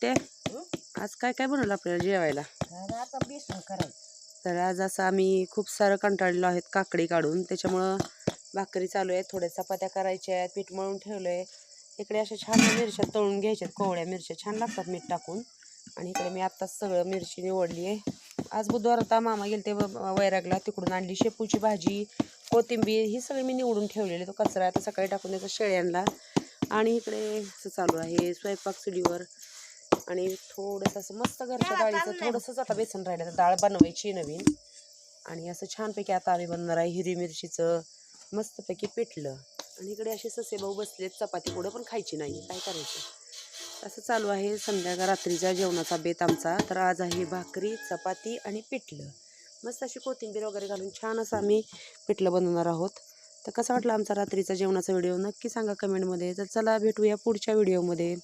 आत्या आज काय काय बनवलं आपल्याला जेवायला? आता बेसन करायचं. तर आज असं आम्ही खूप सारं कंटाळलेलो आहेत काकडी काढून, त्याच्यामुळं भाकरी चालू आहेत, थोड्या चपात्या करायच्या आहेत, पीठ मळून ठेवलंय. इकडे अशा छान मिरच्या तळून घ्यायच्यात, कोवळ्या मिरच्या छान लागतात मीठ टाकून. आणि इकडे मी आत्ताच सगळं मिरची निवडली आहे. आज बुधवार होता, मामा गेले ते वैरागला, तिकडून आणली शेपूची भाजी, कोथिंबीर ही सगळी मी निवडून ठेवलेली. तो कचरा आता सकाळी टाकून द्यायचा शेळ्यांना. आणि इकडे असं चालू आहे स्वयंपाक चुलीवर. आणि थोडंसं असं मस्त घरच्या डाळीचं थोडंसंच आता बेसन राहिलं, तर डाळ बनवायची नवीन. आणि असं छानपैकी आता आम्ही बनवणार आहे हिरवी मिरचीचं मस्तपैकी पिठलं. आणि इकडे असे ससे भाऊ बसलेत, चपाती पुढं पण खायची नाही, काय करायचं. असं चालू आहे संध्याकाळ रात्रीच्या जेवणाचा बेत आमचा. तर आज आहे भाकरी, चपाती आणि पिठलं. मस्त अशी कोथिंबीर वगैरे घालून छान असं आम्ही पिठलं बनवणार आहोत. तर कसा वाटला आमचा रात्रीचा जेवणाचा व्हिडिओ नक्की सांगा कमेंटमध्ये. तर चला भेटूया पुढच्या व्हिडिओमध्ये.